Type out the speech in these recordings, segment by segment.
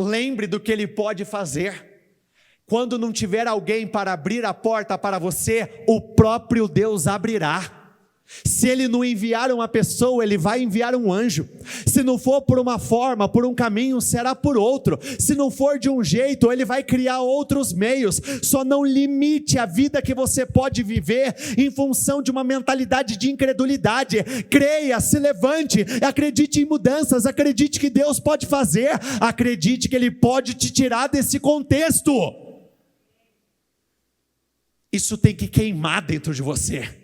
lembre do que Ele pode fazer. Quando não tiver alguém para abrir a porta para você, o próprio Deus abrirá. Se Ele não enviar uma pessoa, Ele vai enviar um anjo. Se não for por uma forma, por um caminho, será por outro. Se não for de um jeito, Ele vai criar outros meios. Só não limite a vida que você pode viver em função de uma mentalidade de incredulidade. Creia, se levante, acredite em mudanças, acredite que Deus pode fazer, acredite que Ele pode te tirar desse contexto. Isso tem que queimar dentro de você.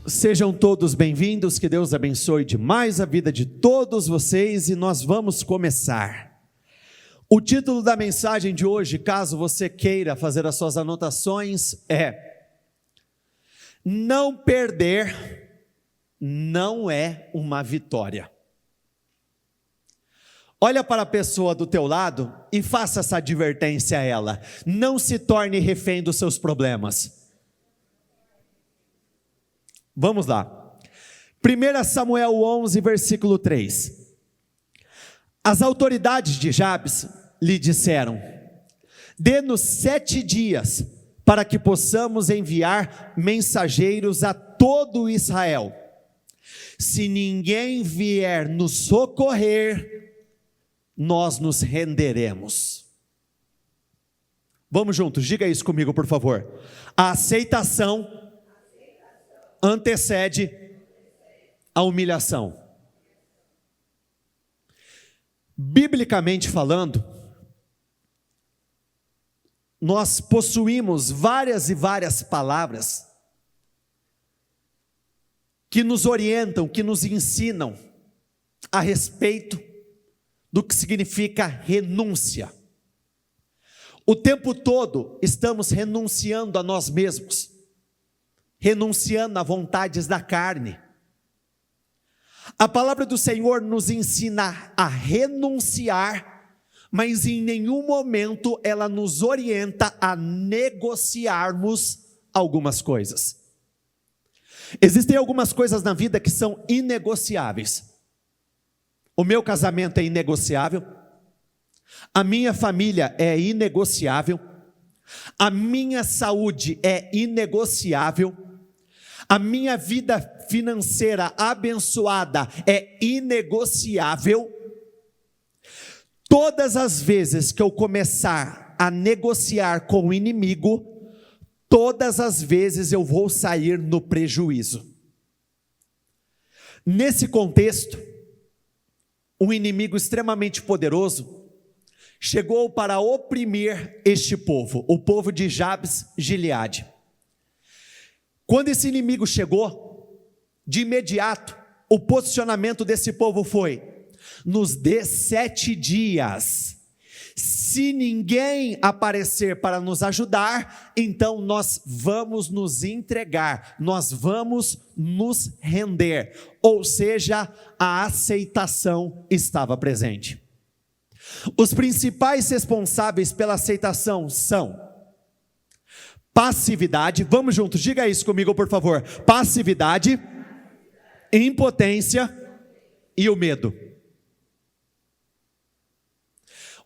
Sejam todos bem-vindos, que Deus abençoe demais a vida de todos vocês e nós vamos começar. O título da mensagem de hoje, caso você queira fazer as suas anotações, é: não perder não é uma vitória. Olha para a pessoa do teu lado e faça essa advertência a ela: não se torne refém dos seus problemas. Vamos lá, 1 Samuel 11, versículo 3. As autoridades de Jabes lhe disseram: dê-nos 7 dias, para que possamos enviar mensageiros a todo Israel. Se ninguém vier nos socorrer, nós nos renderemos. Vamos juntos, diga isso comigo, por favor. A aceitação antecede a humilhação. Biblicamente falando, nós possuímos várias e várias palavras que nos orientam, que nos ensinam a respeito do que significa renúncia. O tempo todo estamos renunciando a nós mesmos, renunciando a vontades da carne. A palavra do Senhor nos ensina a renunciar, mas em nenhum momento ela nos orienta a negociarmos algumas coisas. Existem algumas coisas na vida que são inegociáveis. O meu casamento é inegociável, a minha família é inegociável, a minha saúde é inegociável, a minha vida financeira abençoada é inegociável. Todas as vezes que eu começar a negociar com o inimigo, todas as vezes eu vou sair no prejuízo. Nesse contexto, um inimigo extremamente poderoso chegou para oprimir este povo, o povo de Jabes Gileade. Quando esse inimigo chegou, de imediato, o posicionamento desse povo foi: nos dê 7 dias. Se ninguém aparecer para nos ajudar, então nós vamos nos entregar, nós vamos nos render. Ou seja, a aceitação estava presente. Os principais responsáveis pela aceitação são passividade, vamos juntos, diga isso comigo por favor: passividade, impotência e o medo.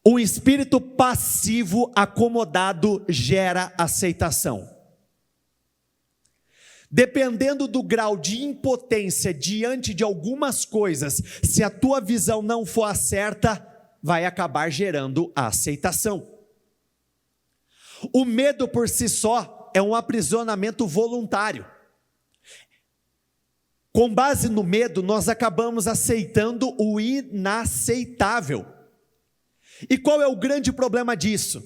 Um espírito passivo acomodado gera aceitação. Dependendo do grau de impotência diante de algumas coisas, se a tua visão não for a certa, vai acabar gerando a aceitação. O medo por si só é um aprisionamento voluntário. Com base no medo, nós acabamos aceitando o inaceitável. E qual é o grande problema disso?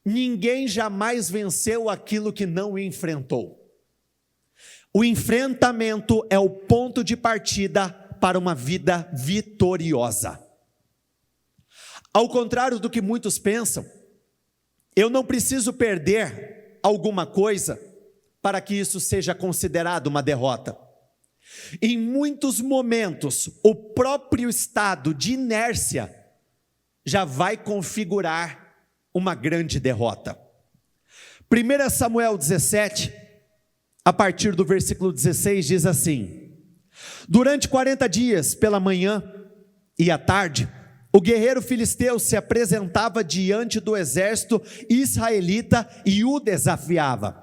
Ninguém jamais venceu aquilo que não enfrentou. O enfrentamento é o ponto de partida para uma vida vitoriosa. Ao contrário do que muitos pensam, eu não preciso perder alguma coisa para que isso seja considerado uma derrota. Em muitos momentos, o próprio estado de inércia já vai configurar uma grande derrota. 1 Samuel 17, a partir do versículo 16, diz assim: durante 40 dias, pela manhã e à tarde, o guerreiro filisteu se apresentava diante do exército israelita e o desafiava.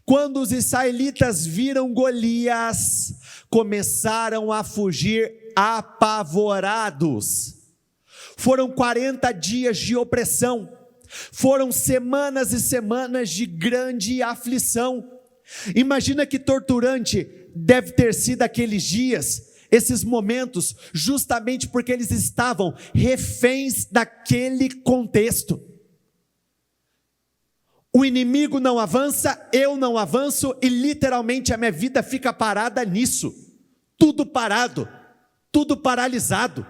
Quando os israelitas viram Golias, começaram a fugir apavorados. Foram 40 dias de opressão, foram semanas e semanas de grande aflição. Imagina que torturante deve ter sido aqueles dias, esses momentos, justamente porque eles estavam reféns daquele contexto. O inimigo não avança, eu não avanço, e literalmente a minha vida fica parada nisso. Tudo parado, tudo paralisado,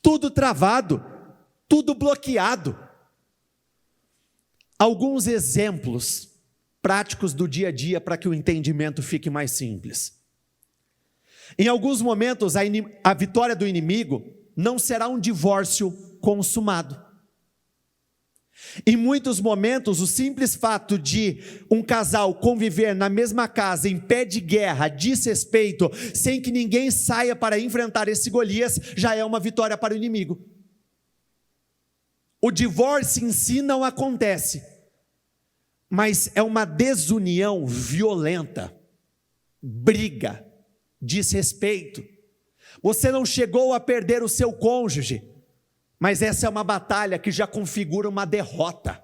tudo travado, tudo bloqueado. Alguns exemplos práticos do dia a dia para que o entendimento fique mais simples. Em alguns momentos, a vitória do inimigo não será um divórcio consumado. Em muitos momentos, o simples fato de um casal conviver na mesma casa, em pé de guerra, desrespeito, sem que ninguém saia para enfrentar esse Golias, já é uma vitória para o inimigo. O divórcio em si não acontece, mas é uma desunião violenta, briga, desrespeito. Você não chegou a perder o seu cônjuge, mas essa é uma batalha que já configura uma derrota.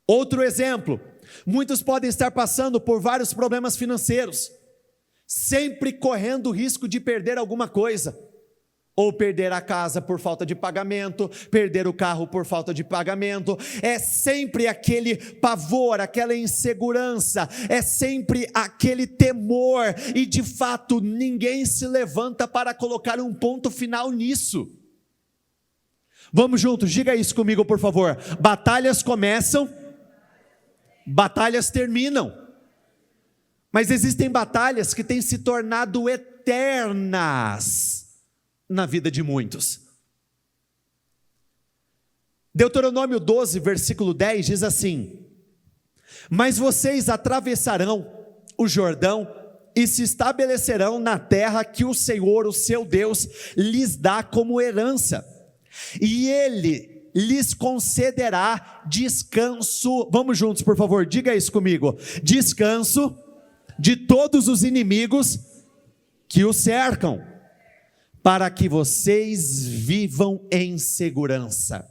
Outro exemplo, muitos podem estar passando por vários problemas financeiros, sempre correndo o risco de perder alguma coisa, ou perder a casa por falta de pagamento, perder o carro por falta de pagamento. É sempre aquele pavor, aquela insegurança, é sempre aquele temor, e de fato ninguém se levanta para colocar um ponto final nisso. Vamos juntos, diga isso comigo, por favor. Batalhas começam, batalhas terminam. Mas existem batalhas que têm se tornado eternas na vida de muitos. Deuteronômio 12, versículo 10 diz assim: mas vocês atravessarão o Jordão e se estabelecerão na terra que o Senhor, o seu Deus, lhes dá como herança. E Ele lhes concederá descanso. Vamos juntos, por favor, diga isso comigo. Descanso de todos os inimigos que o cercam, para que vocês vivam em segurança.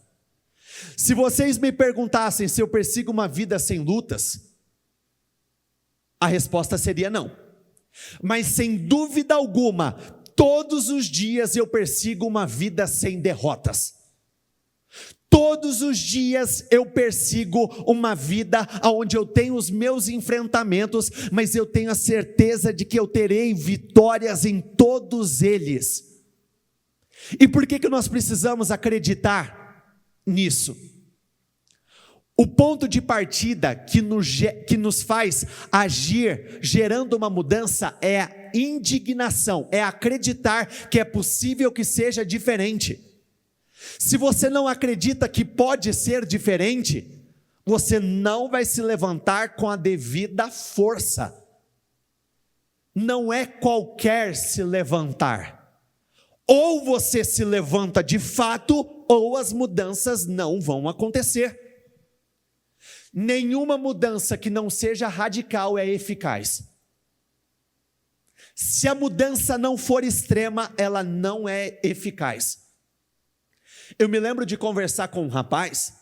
Se vocês me perguntassem se eu persigo uma vida sem lutas, a resposta seria não. Mas sem dúvida alguma, todos os dias eu persigo uma vida sem derrotas. Todos os dias eu persigo uma vida onde eu tenho os meus enfrentamentos, mas eu tenho a certeza de que eu terei vitórias em todos eles. E por que nós precisamos acreditar nisso? O ponto de partida que nos faz agir, gerando uma mudança, é a indignação, é acreditar que é possível que seja diferente. Se você não acredita que pode ser diferente, você não vai se levantar com a devida força. Não é qualquer se levantar. Ou você se levanta de fato, ou as mudanças não vão acontecer. Nenhuma mudança que não seja radical é eficaz. Se a mudança não for extrema, ela não é eficaz. Eu me lembro de conversar com um rapaz,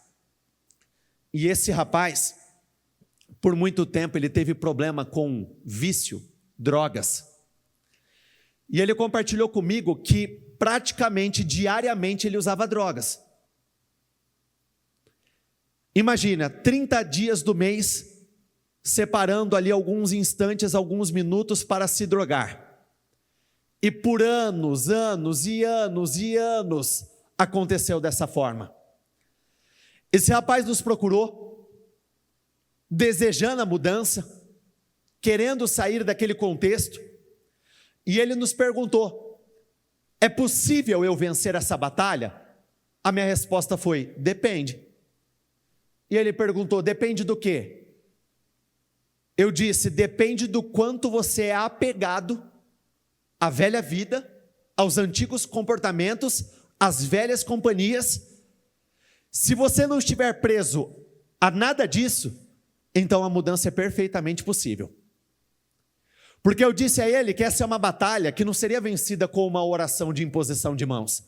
e esse rapaz, por muito tempo, ele teve problema com vício, drogas. E ele compartilhou comigo que praticamente diariamente ele usava drogas. Imagina, 30 dias do mês, separando ali alguns instantes, alguns minutos para se drogar. E por anos aconteceu dessa forma. Esse rapaz nos procurou, desejando a mudança, querendo sair daquele contexto, E ele nos perguntou: é possível eu vencer essa batalha? A minha resposta foi: depende. E ele perguntou: depende do quê? Eu disse: depende do quanto você é apegado à velha vida, aos antigos comportamentos, às velhas companhias. Se você não estiver preso a nada disso, então a mudança é perfeitamente possível. Porque eu disse a ele que essa é uma batalha que não seria vencida com uma oração de imposição de mãos.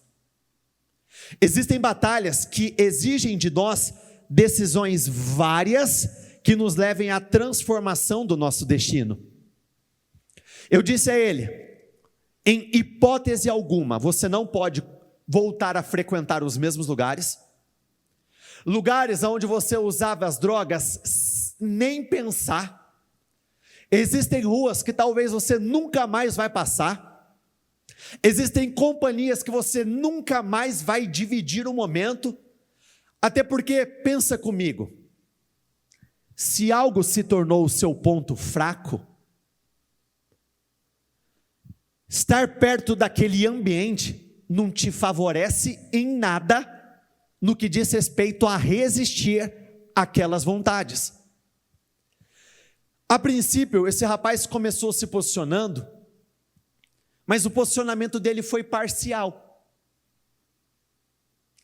Existem batalhas que exigem de nós decisões várias que nos levem à transformação do nosso destino. Eu disse a ele: em hipótese alguma, você não pode voltar a frequentar os mesmos lugares. Lugares onde você usava as drogas, nem pensar. Existem ruas que talvez você nunca mais vai passar. Existem companhias que você nunca mais vai dividir um momento. Até porque, pensa comigo, se algo se tornou o seu ponto fraco, estar perto daquele ambiente não te favorece em nada no que diz respeito a resistir àquelas vontades. A princípio, esse rapaz começou se posicionando, mas o posicionamento dele foi parcial.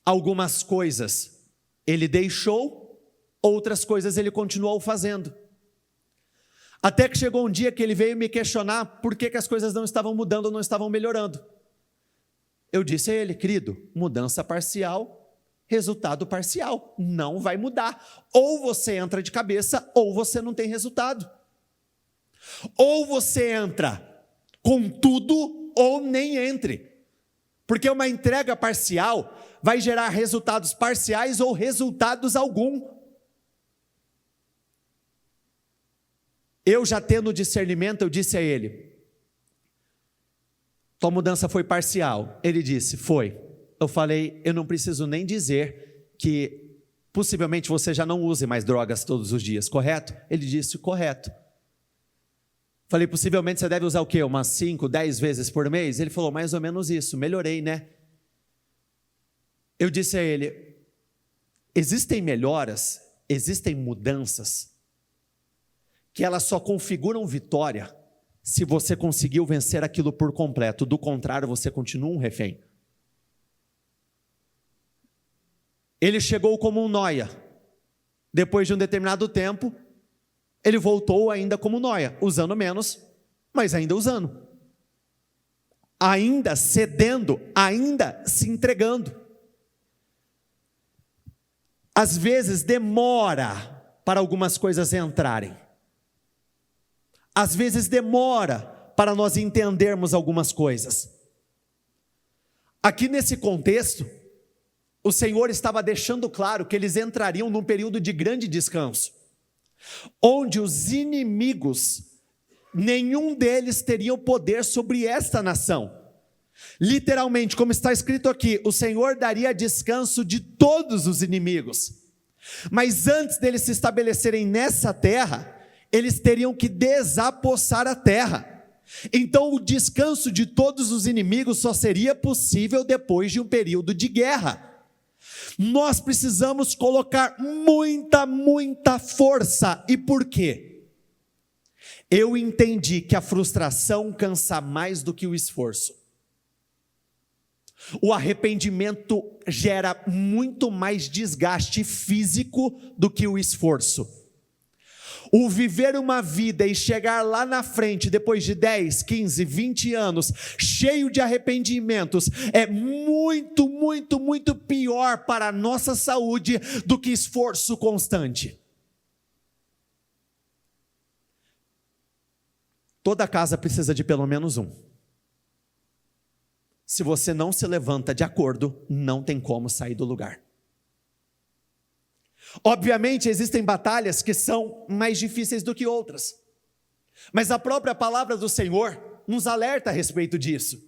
Algumas coisas ele deixou, outras coisas ele continuou fazendo. Até que chegou um dia que ele veio me questionar por que as coisas não estavam mudando, não estavam melhorando. Eu disse a ele: querido, mudança parcial, resultado parcial, não vai mudar. Ou você entra de cabeça, ou você não tem resultado. Ou você entra com tudo, ou nem entre. Porque uma entrega parcial vai gerar resultados parciais ou resultados algum. Eu já tendo discernimento, eu disse a ele: tua mudança foi parcial. Ele disse: foi. Eu falei: eu não preciso nem dizer que possivelmente você já não use mais drogas todos os dias, correto? Ele disse: correto. Falei: possivelmente você deve usar o quê? Umas 5, 10 vezes por mês? Ele falou: mais ou menos isso. Melhorei, né? Eu disse a ele: existem melhoras, existem mudanças, que elas só configuram vitória se você conseguiu vencer aquilo por completo. Do contrário, você continua um refém. Ele chegou como um nóia. Depois de um determinado tempo, ele voltou ainda como nóia, usando menos, mas ainda usando. Ainda cedendo, ainda se entregando. Às vezes demora para algumas coisas entrarem. Às vezes demora para nós entendermos algumas coisas. Aqui nesse contexto, o Senhor estava deixando claro que eles entrariam num período de grande descanso, onde os inimigos, nenhum deles teria o poder sobre esta nação. Literalmente, como está escrito aqui, o Senhor daria descanso de todos os inimigos. Mas antes deles se estabelecerem nessa terra, eles teriam que desapossar a terra. Então o descanso de todos os inimigos só seria possível depois de um período de guerra. Nós precisamos colocar muita força. E por quê? Eu entendi que a frustração cansa mais do que o esforço. O arrependimento gera muito mais desgaste físico do que o esforço. O viver uma vida e chegar lá na frente, depois de 10, 15, 20 anos, cheio de arrependimentos, é muito pior para a nossa saúde do que esforço constante. Toda casa precisa de pelo menos um. Se você não se levanta de acordo, não tem como sair do lugar. Obviamente existem batalhas que são mais difíceis do que outras, mas a própria palavra do Senhor nos alerta a respeito disso.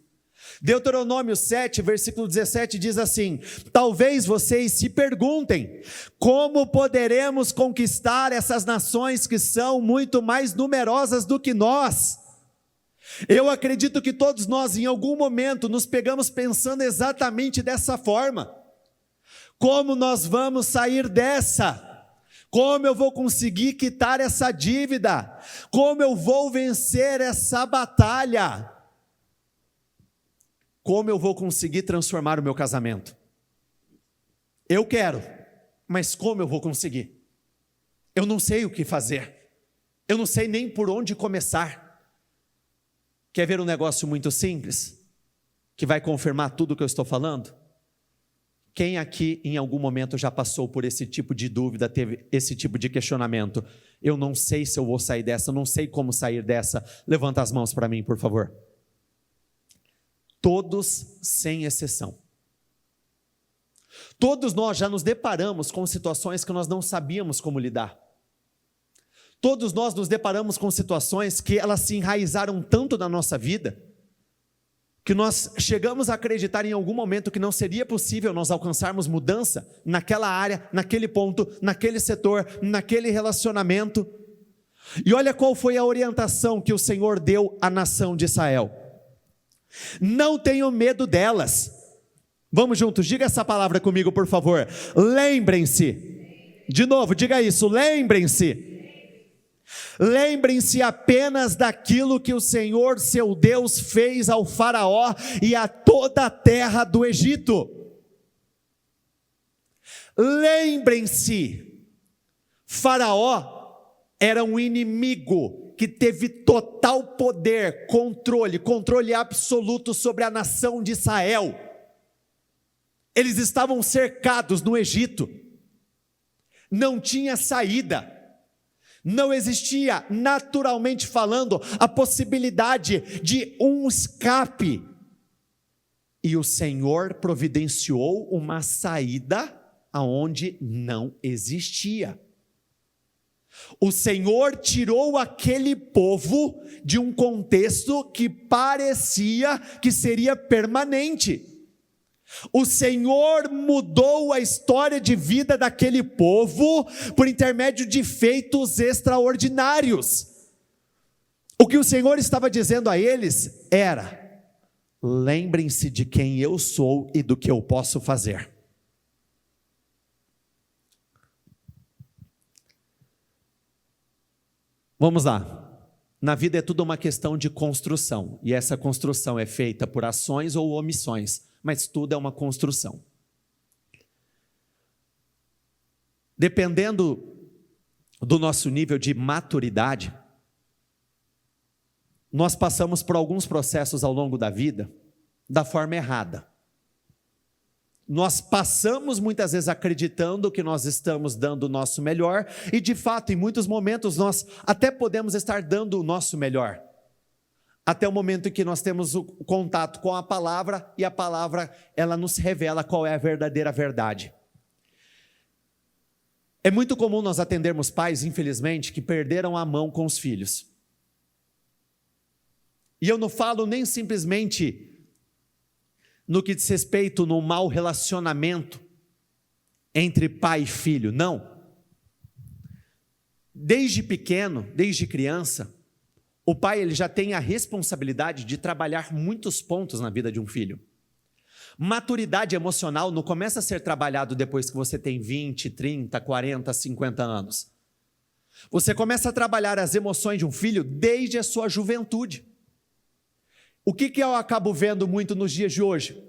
Deuteronômio 7, versículo 17 diz assim: talvez vocês se perguntem, como poderemos conquistar essas nações que são muito mais numerosas do que nós? Eu acredito que todos nós, em algum momento, nos pegamos pensando exatamente dessa forma. Como nós vamos sair dessa? Como eu vou conseguir quitar essa dívida? Como eu vou vencer essa batalha? Como eu vou conseguir transformar o meu casamento? Eu quero, mas como eu vou conseguir? Eu não sei o que fazer. Eu não sei nem por onde começar. Quer ver um negócio muito simples? Que vai confirmar tudo o que eu estou falando? Quem aqui em algum momento já passou por esse tipo de dúvida, teve esse tipo de questionamento? Eu não sei se eu vou sair dessa, eu não sei como sair dessa. Levanta as mãos para mim, por favor. Todos, sem exceção. Todos nós já nos deparamos com situações que nós não sabíamos como lidar. Todos nós nos deparamos com situações que elas se enraizaram tanto na nossa vida, que nós chegamos a acreditar em algum momento que não seria possível nós alcançarmos mudança naquela área, naquele ponto, naquele setor, naquele relacionamento. E olha qual foi a orientação que o Senhor deu à nação de Israel: não tenham medo delas. Vamos juntos, diga essa palavra comigo, por favor. Lembrem-se. De novo, diga isso, lembrem-se. Lembrem-se apenas daquilo que o Senhor, seu Deus, fez ao Faraó e a toda a terra do Egito. Lembrem-se, Faraó era um inimigo que teve total poder, controle absoluto sobre a nação de Israel. Eles estavam cercados no Egito, não tinha saída. Não existia, naturalmente falando, a possibilidade de um escape. E o Senhor providenciou uma saída aonde não existia. O Senhor tirou aquele povo de um contexto que parecia que seria permanente. O Senhor mudou a história de vida daquele povo por intermédio de feitos extraordinários. O que o Senhor estava dizendo a eles era: lembrem-se de quem eu sou e do que eu posso fazer. Vamos lá. Na vida é tudo uma questão de construção, e essa construção é feita por ações ou omissões, mas tudo é uma construção. Dependendo do nosso nível de maturidade, nós passamos por alguns processos ao longo da vida da forma errada. Nós passamos muitas vezes acreditando que nós estamos dando o nosso melhor, e de fato, em muitos momentos, nós até podemos estar dando o nosso melhor. Até o momento em que nós temos o contato com a palavra, e a palavra, ela nos revela qual é a verdadeira verdade. É muito comum nós atendermos pais, infelizmente, que perderam a mão com os filhos. E eu não falo nem simplesmente no que diz respeito no mau relacionamento entre pai e filho, não. Desde pequeno, desde criança, o pai ele já tem a responsabilidade de trabalhar muitos pontos na vida de um filho. Maturidade emocional não começa a ser trabalhado depois que você tem 20, 30, 40, 50 anos. Você começa a trabalhar as emoções de um filho desde a sua juventude. O que eu acabo vendo muito nos dias de hoje?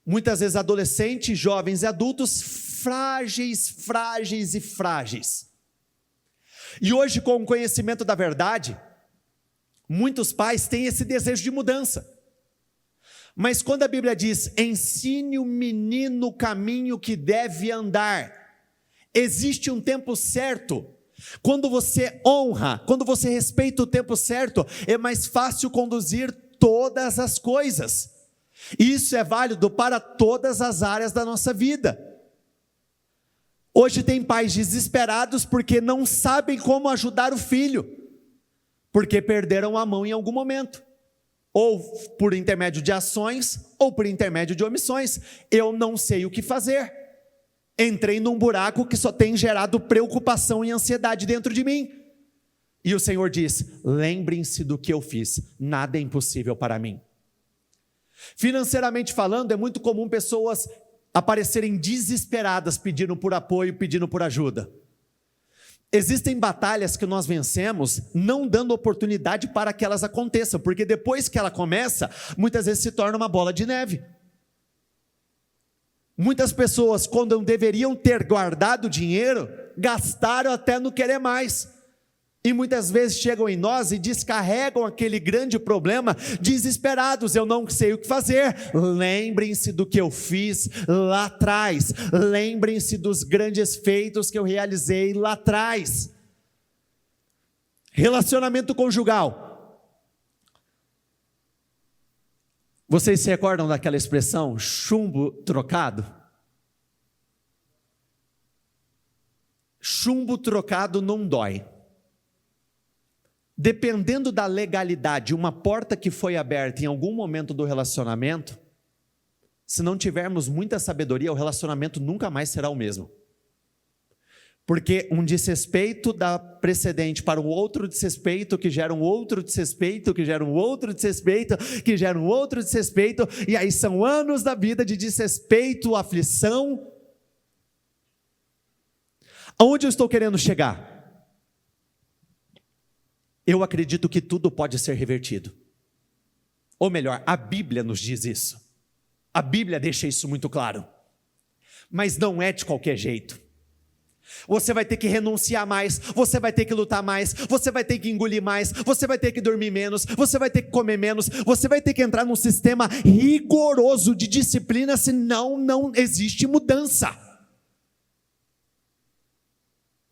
Muitas vezes adolescentes, jovens e adultos frágeis. E hoje, com o conhecimento da verdade, muitos pais têm esse desejo de mudança. Mas quando a Bíblia diz, ensine o menino o caminho que deve andar, existe um tempo certo. Quando você honra, quando você respeita o tempo certo, é mais fácil conduzir todas as coisas. Isso é válido para todas as áreas da nossa vida. Hoje tem pais desesperados porque não sabem como ajudar o filho, porque perderam a mão em algum momento, ou por intermédio de ações, ou por intermédio de omissões. Eu não sei o que fazer. Entrei num buraco que só tem gerado preocupação e ansiedade dentro de mim. E o Senhor diz: lembrem-se do que eu fiz, nada é impossível para mim. Financeiramente falando, é muito comum pessoas aparecerem desesperadas, pedindo por apoio, pedindo por ajuda. Existem batalhas que nós vencemos não dando oportunidade para que elas aconteçam, porque depois que ela começa, muitas vezes se torna uma bola de neve. Muitas pessoas, quando deveriam ter guardado dinheiro, gastaram até não querer mais. E muitas vezes chegam em nós e descarregam aquele grande problema desesperados: eu não sei o que fazer. Lembrem-se do que eu fiz lá atrás. Lembrem-se dos grandes feitos que eu realizei lá atrás. Relacionamento conjugal. Vocês se recordam daquela expressão, chumbo trocado? Chumbo trocado não dói. Dependendo da legalidade, uma porta que foi aberta em algum momento do relacionamento, se não tivermos muita sabedoria, o relacionamento nunca mais será o mesmo. Porque um desrespeito dá precedente para um outro desrespeito, que gera um outro desrespeito, que gera um outro desrespeito, que gera um outro desrespeito, e aí são anos da vida de desrespeito, aflição. Aonde eu estou querendo chegar? Eu acredito que tudo pode ser revertido. Ou melhor, a Bíblia nos diz isso. A Bíblia deixa isso muito claro. Mas não é de qualquer jeito. Você vai ter que renunciar mais, você vai ter que lutar mais, você vai ter que engolir mais, você vai ter que dormir menos, você vai ter que comer menos, você vai ter que entrar num sistema rigoroso de disciplina, senão não existe mudança.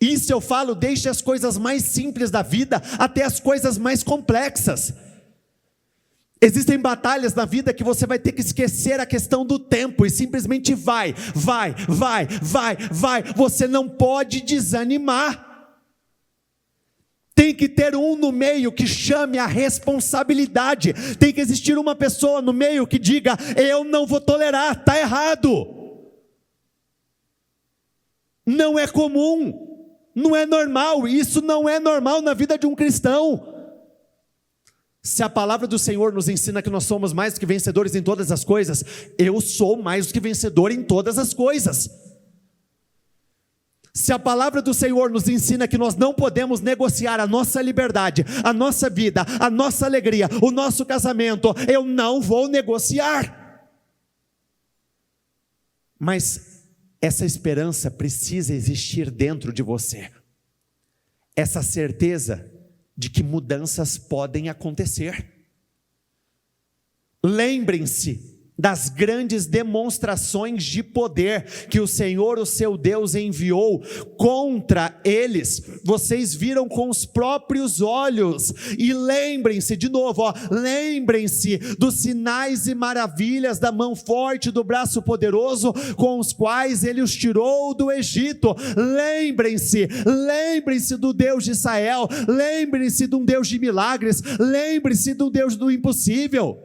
Isso eu falo desde as coisas mais simples da vida até as coisas mais complexas. Existem batalhas na vida que você vai ter que esquecer a questão do tempo e simplesmente vai. Você não pode desanimar. Tem que ter um no meio que chame a responsabilidade. Tem que existir uma pessoa no meio que diga: eu não vou tolerar, está errado. Não é comum. Não é normal, isso não é normal na vida de um cristão. Se a palavra do Senhor nos ensina que nós somos mais do que vencedores em todas as coisas, eu sou mais do que vencedor em todas as coisas. Se a palavra do Senhor nos ensina que nós não podemos negociar a nossa liberdade, a nossa vida, a nossa alegria, o nosso casamento, eu não vou negociar. Mas essa esperança precisa existir dentro de você. Essa certeza de que mudanças podem acontecer. Lembrem-se das grandes demonstrações de poder que o Senhor, o seu Deus, enviou contra eles. Vocês viram com os próprios olhos. E lembrem-se, de novo, lembrem-se dos sinais e maravilhas da mão forte, do braço poderoso, com os quais Ele os tirou do Egito. Lembrem-se do Deus de Israel. Lembrem-se de um Deus de milagres. Lembrem-se do Deus do impossível.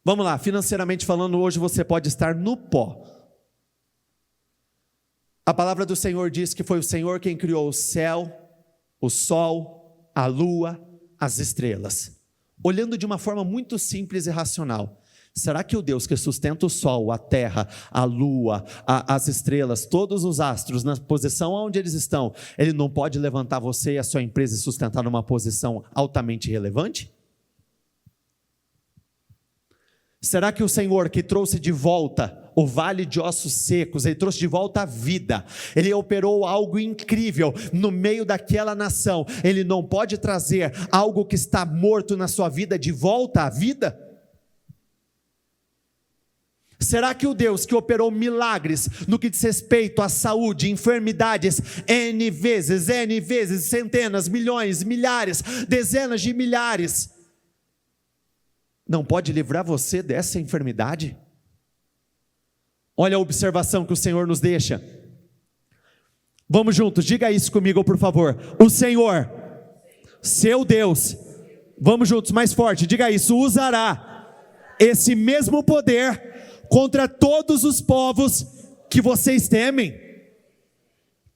Vamos lá, financeiramente falando, hoje você pode estar no pó. A palavra do Senhor diz que foi o Senhor quem criou o céu, o sol, a lua, as estrelas. Olhando de uma forma muito simples e racional, será que o Deus que sustenta o sol, a terra, a lua, as estrelas, todos os astros, na posição onde eles estão, Ele não pode levantar você e a sua empresa e sustentar numa posição altamente relevante? Será que o Senhor que trouxe de volta o vale de ossos secos, Ele trouxe de volta a vida, Ele operou algo incrível no meio daquela nação, Ele não pode trazer algo que está morto na sua vida de volta à vida? Será que o Deus que operou milagres no que diz respeito à saúde, enfermidades, N vezes, centenas, milhões, milhares, dezenas de milhares, não pode livrar você dessa enfermidade? Olha a observação que o Senhor nos deixa. Vamos juntos, diga isso comigo, por favor. O Senhor, seu Deus, vamos juntos, mais forte, diga isso, usará esse mesmo poder contra todos os povos que vocês temem.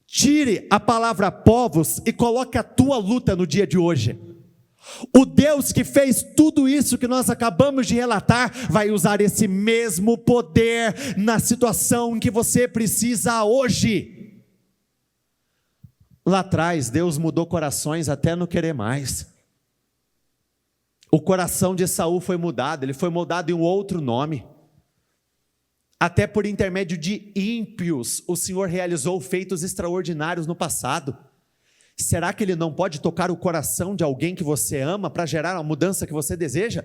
Tire a palavra povos e coloque a tua luta no dia de hoje. O Deus que fez tudo isso que nós acabamos de relatar, vai usar esse mesmo poder na situação em que você precisa hoje. Lá atrás, Deus mudou corações até não querer mais. O coração de Saul foi mudado, ele foi mudado em um outro nome. Até por intermédio de ímpios, o Senhor realizou feitos extraordinários no passado. Será que Ele não pode tocar o coração de alguém que você ama para gerar a mudança que você deseja?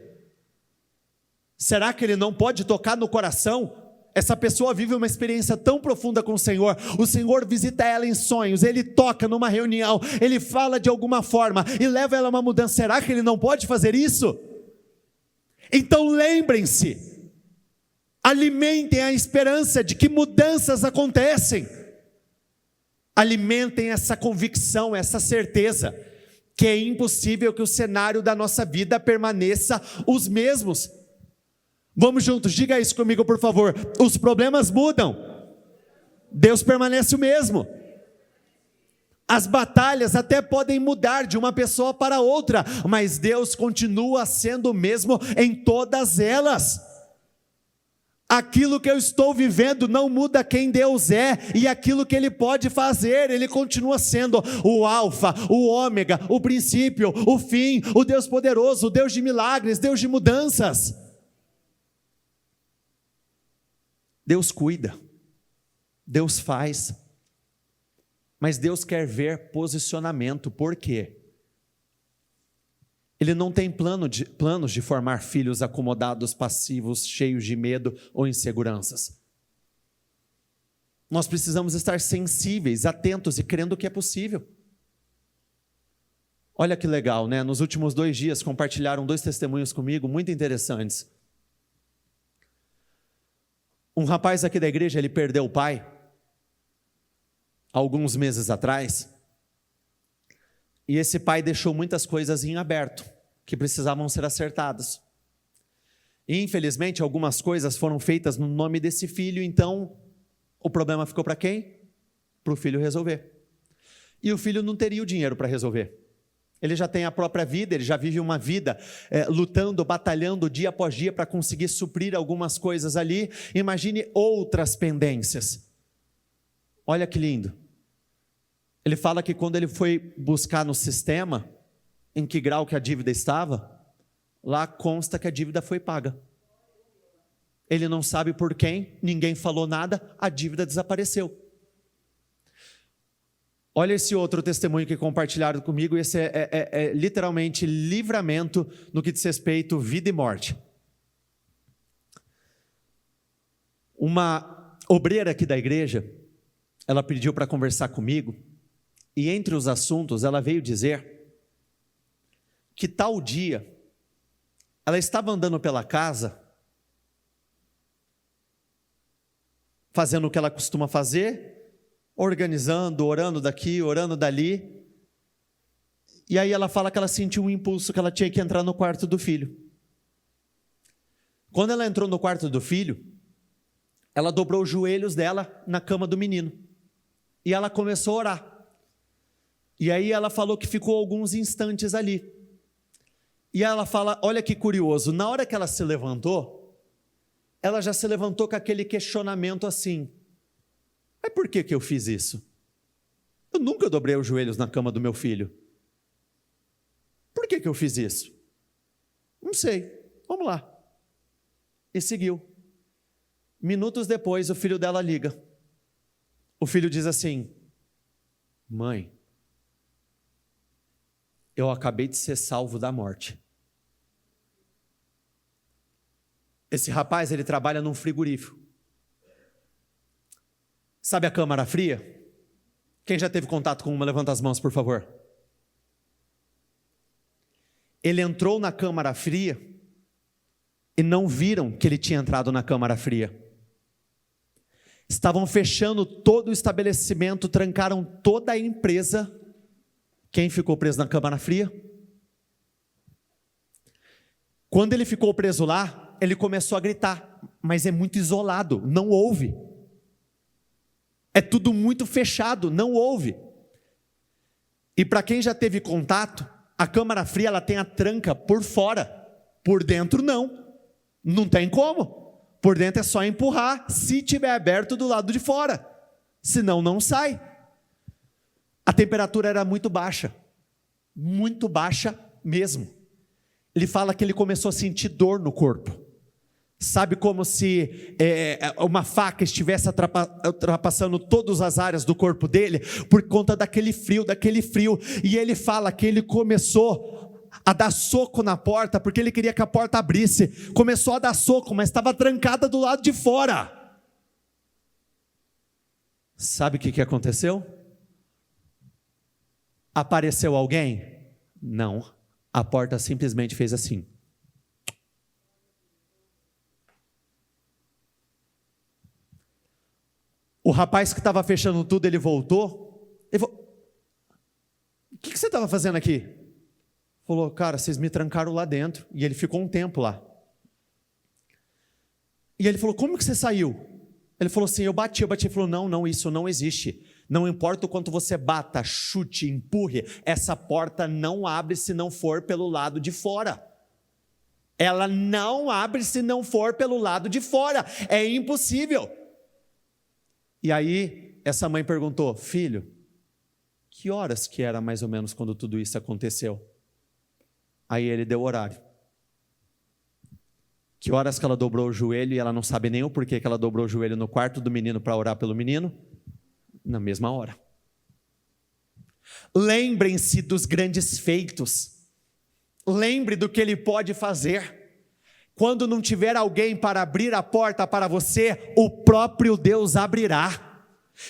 Será que Ele não pode tocar no coração? Essa pessoa vive uma experiência tão profunda com o Senhor visita ela em sonhos, Ele toca numa reunião, Ele fala de alguma forma e leva ela a uma mudança. Será que Ele não pode fazer isso? Então lembrem-se, alimentem a esperança de que mudanças acontecem. Alimentem essa convicção, essa certeza, que é impossível que o cenário da nossa vida permaneça os mesmos. Vamos juntos, diga isso comigo por favor. Os problemas mudam, Deus permanece o mesmo. As batalhas até podem mudar de uma pessoa para outra, mas Deus continua sendo o mesmo em todas elas. Aquilo que eu estou vivendo não muda quem Deus é e aquilo que Ele pode fazer. Ele continua sendo o alfa, o ômega, o princípio, o fim, o Deus poderoso, o Deus de milagres, Deus de mudanças. Deus cuida, Deus faz, mas Deus quer ver posicionamento. Por quê? Ele não tem planos de formar filhos acomodados, passivos, cheios de medo ou inseguranças. Nós precisamos estar sensíveis, atentos e crendo que é possível. Olha que legal, né? Nos últimos 2 dias compartilharam 2 testemunhos comigo, muito interessantes. Um rapaz aqui da igreja, ele perdeu o pai, alguns meses atrás. E esse pai deixou muitas coisas em aberto, que precisavam ser acertadas. E infelizmente algumas coisas foram feitas no nome desse filho, então o problema ficou para quem? Para o filho resolver. E o filho não teria o dinheiro para resolver. Ele já tem a própria vida, ele já vive uma vida lutando, batalhando dia após dia para conseguir suprir algumas coisas ali. Imagine outras pendências. Olha que lindo. Ele fala que quando ele foi buscar no sistema, em que grau que a dívida estava, lá consta que a dívida foi paga. Ele não sabe por quem, ninguém falou nada, a dívida desapareceu. Olha esse outro testemunho que compartilharam comigo, esse é literalmente livramento no que diz respeito à vida e morte. Uma obreira aqui da igreja, ela pediu para conversar comigo, e entre os assuntos ela veio dizer que tal dia ela estava andando pela casa, fazendo o que ela costuma fazer, organizando, orando daqui, orando dali, e aí ela fala que ela sentiu um impulso que ela tinha que entrar no quarto do filho. Quando ela entrou no quarto do filho, ela dobrou os joelhos dela na cama do menino, e ela começou a orar. E aí ela falou que ficou alguns instantes ali. E ela fala, olha que curioso, na hora que ela se levantou, ela já se levantou com aquele questionamento assim: mas por que eu fiz isso? Eu nunca dobrei os joelhos na cama do meu filho. Por que eu fiz isso? Não sei, vamos lá. E seguiu. Minutos depois, o filho dela liga. O filho diz assim: mãe, eu acabei de ser salvo da morte. Esse rapaz, ele trabalha num frigorífico. Sabe a câmara fria? Quem já teve contato com uma, levanta as mãos, por favor. Ele entrou na câmara fria e não viram que ele tinha entrado na câmara fria. Estavam fechando todo o estabelecimento, trancaram toda a empresa. Quem ficou preso na câmara fria? Quando ele ficou preso lá, ele começou a gritar, mas é muito isolado, não ouve. É tudo muito fechado, não ouve. E para quem já teve contato, a câmara fria ela tem a tranca por fora, por dentro não tem como. Por dentro é só empurrar, se tiver aberto do lado de fora, senão não sai. A temperatura era muito baixa mesmo. Ele fala que ele começou a sentir dor no corpo. Sabe, como se uma faca estivesse ultrapassando todas as áreas do corpo dele, por conta daquele frio, e ele fala que ele começou a dar soco na porta, porque ele queria que a porta abrisse, começou a dar soco, mas estava trancada do lado de fora. Sabe o que aconteceu? Apareceu alguém? Não, a porta simplesmente fez assim. O rapaz que estava fechando tudo, ele voltou. O que você estava fazendo aqui? Falou, cara, vocês me trancaram lá dentro. E ele ficou um tempo lá. E ele falou, como que você saiu? Ele falou assim, eu bati. Ele falou, não, isso não existe. Não importa o quanto você bata, chute, empurre, essa porta não abre se não for pelo lado de fora. Ela não abre se não for pelo lado de fora. É impossível. E aí, essa mãe perguntou, filho, que horas que era mais ou menos quando tudo isso aconteceu? Aí ele deu o horário. Que horas que ela dobrou o joelho, e ela não sabe nem o porquê que ela dobrou o joelho no quarto do menino para orar pelo menino? Na mesma hora. Lembrem-se dos grandes feitos. Lembre do que ele pode fazer. Quando não tiver alguém para abrir a porta para você, o próprio Deus abrirá.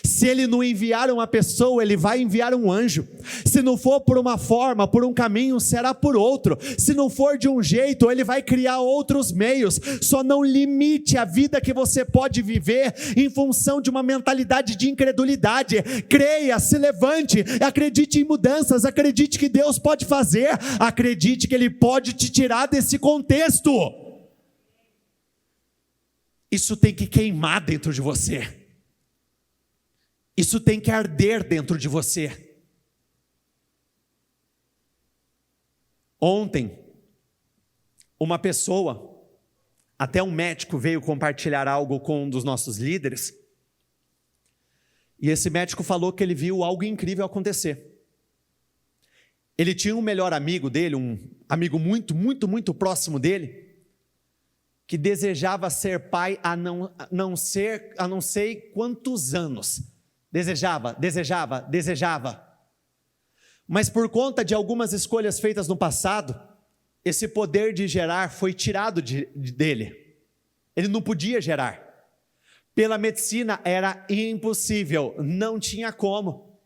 Se ele não enviar uma pessoa, ele vai enviar um anjo. Se não for por uma forma, por um caminho, será por outro. Se não for de um jeito, ele vai criar outros meios. Só não limite a vida que você pode viver em função de uma mentalidade de incredulidade. Creia, se levante, acredite em mudanças, acredite que Deus pode fazer, acredite que ele pode te tirar desse contexto. Isso tem que queimar dentro de você. Isso tem que arder dentro de você. Ontem, uma pessoa, até um médico veio compartilhar algo com um dos nossos líderes, e esse médico falou que ele viu algo incrível acontecer. Ele tinha um melhor amigo dele, um amigo muito próximo dele, que desejava ser pai há não sei quantos anos. Desejava. Mas por conta de algumas escolhas feitas no passado, esse poder de gerar foi tirado dele. Ele não podia gerar. Pela medicina era impossível, não tinha como.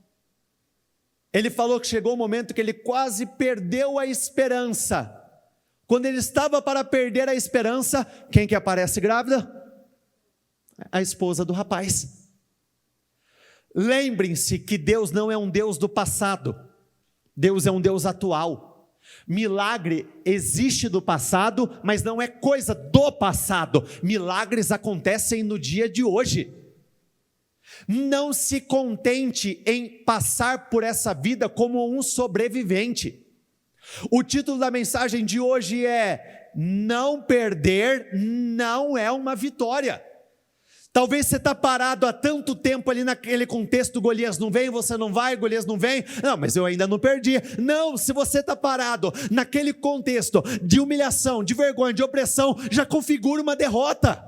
Ele falou que chegou um momento que ele quase perdeu a esperança. Quando ele estava para perder a esperança, quem que aparece grávida? A esposa do rapaz. Lembrem-se que Deus não é um Deus do passado, Deus é um Deus atual. Milagre existe do passado, mas não é coisa do passado. Milagres acontecem no dia de hoje. Não se contente em passar por essa vida como um sobrevivente. O título da mensagem de hoje é: não perder não é uma vitória. Talvez você está parado há tanto tempo ali naquele contexto, Golias não vem, você não vai, Golias não vem, não, mas eu ainda não perdi. Não, se você está parado naquele contexto de humilhação, de vergonha, de opressão, já configura uma derrota.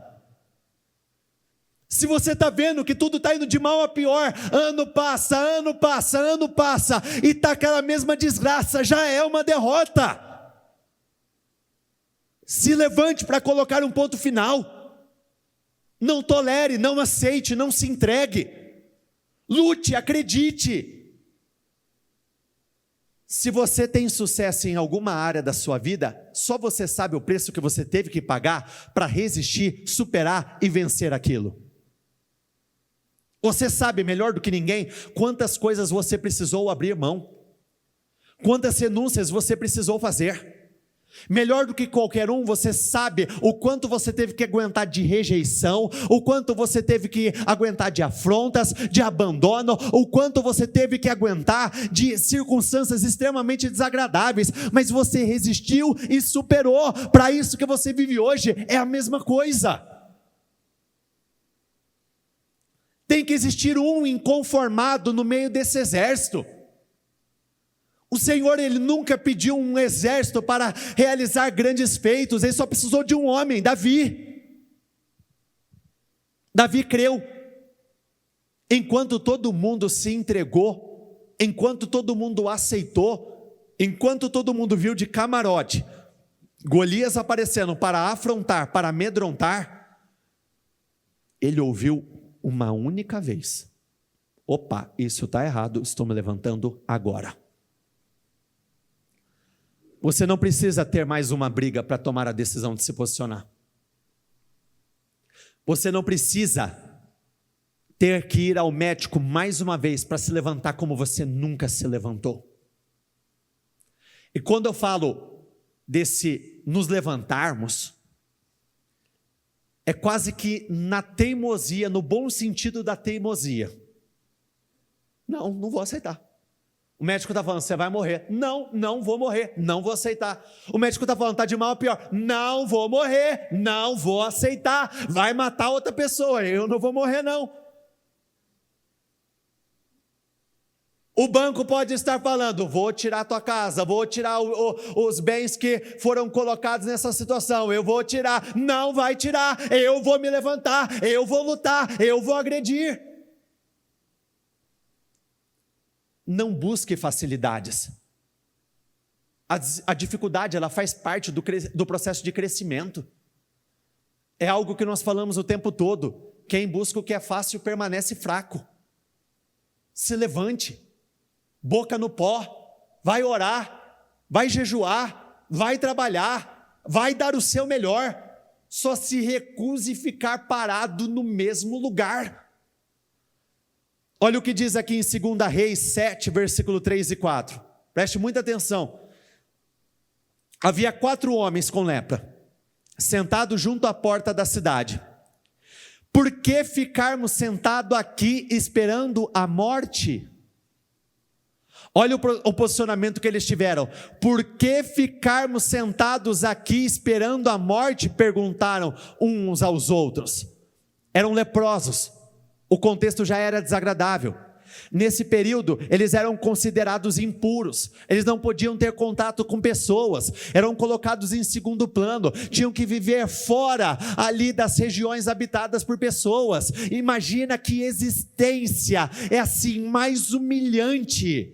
Se você está vendo que tudo está indo de mal a pior, ano passa, e está aquela mesma desgraça, já é uma derrota. Se levante para colocar um ponto final. Não tolere, não aceite, não se entregue. Lute, acredite. Se você tem sucesso em alguma área da sua vida, só você sabe o preço que você teve que pagar para resistir, superar e vencer aquilo. Você sabe melhor do que ninguém quantas coisas você precisou abrir mão, quantas renúncias você precisou fazer, Melhor do que qualquer um, você sabe o quanto você teve que aguentar de rejeição, o quanto você teve que aguentar de afrontas, de abandono, o quanto você teve que aguentar de circunstâncias extremamente desagradáveis, mas você resistiu e superou. Para isso que você vive hoje é a mesma coisa. Tem que existir um inconformado no meio desse exército. O Senhor, Ele nunca pediu um exército para realizar grandes feitos, Ele só precisou de um homem, Davi. Davi creu. Enquanto todo mundo se entregou, enquanto todo mundo aceitou, enquanto todo mundo viu de camarote Golias aparecendo para afrontar, para amedrontar, ele ouviu uma única vez: opa, isso está errado, estou me levantando agora. Você não precisa ter mais uma briga para tomar a decisão de se posicionar. Você não precisa ter que ir ao médico mais uma vez para se levantar como você nunca se levantou. E quando eu falo desse nos levantarmos, é quase que na teimosia, no bom sentido da teimosia. Não vou aceitar. O médico está falando, você vai morrer. Não vou morrer, não vou aceitar. O médico está falando, está de mal a pior. Não vou morrer, não vou aceitar. Vai matar outra pessoa, eu não vou morrer não. O banco pode estar falando, vou tirar a tua casa, vou tirar os bens que foram colocados nessa situação, eu vou tirar. Não vai tirar, eu vou me levantar, eu vou lutar, eu vou agredir. Não busque facilidades. A dificuldade, ela faz parte do processo de crescimento. É algo que nós falamos o tempo todo. Quem busca o que é fácil permanece fraco. Se levante, boca no pó, vai orar, vai jejuar, vai trabalhar, vai dar o seu melhor. Só se recuse ficar parado no mesmo lugar. Olha o que diz aqui em 2 Reis 7, versículo 3 e 4. Preste muita atenção. Havia 4 homens com lepra, sentados junto à porta da cidade. Por que ficarmos sentados aqui esperando a morte? Olha o posicionamento que eles tiveram. Por que ficarmos sentados aqui esperando a morte? Perguntaram uns aos outros. Eram leprosos. O contexto já era desagradável. Nesse período, eles eram considerados impuros. Eles não podiam ter contato com pessoas. Eram colocados em segundo plano. Tinham que viver fora ali das regiões habitadas por pessoas. Imagina que existência é assim mais humilhante.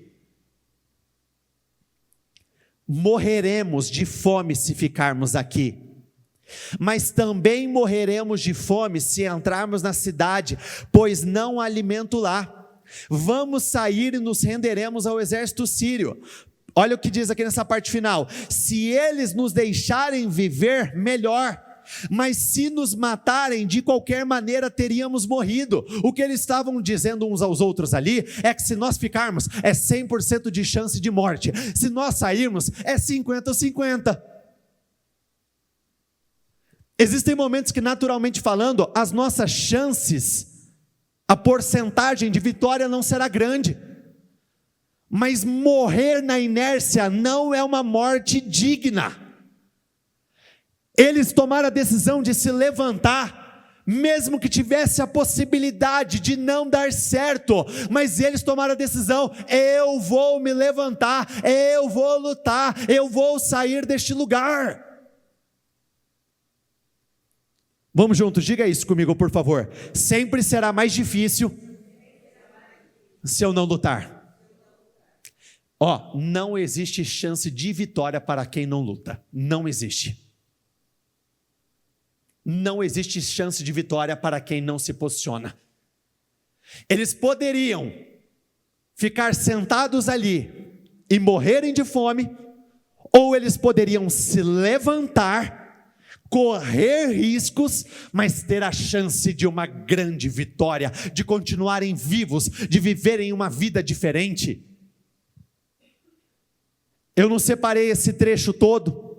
Morreremos de fome se ficarmos aqui. Mas também morreremos de fome se entrarmos na cidade, pois não há alimento lá. Vamos sair e nos renderemos ao exército sírio. Olha o que diz aqui nessa parte final: se eles nos deixarem viver, melhor, mas se nos matarem, de qualquer maneira teríamos morrido. O que eles estavam dizendo uns aos outros ali, é que se nós ficarmos, é 100% de chance de morte, se nós sairmos, é 50-50. Existem momentos que, naturalmente falando, as nossas chances, a porcentagem de vitória não será grande. Mas morrer na inércia não é uma morte digna. Eles tomaram a decisão de se levantar, mesmo que tivesse a possibilidade de não dar certo, mas eles tomaram a decisão: eu vou me levantar, eu vou lutar, eu vou sair deste lugar. Vamos juntos, diga isso comigo, por favor. Sempre será mais difícil se eu não lutar. Não existe chance de vitória para quem não luta. Não existe. Não existe chance de vitória para quem não se posiciona. Eles poderiam ficar sentados ali e morrerem de fome, ou eles poderiam se levantar, correr riscos, mas ter a chance de uma grande vitória, de continuarem vivos, de viverem uma vida diferente. Eu não separei esse trecho todo,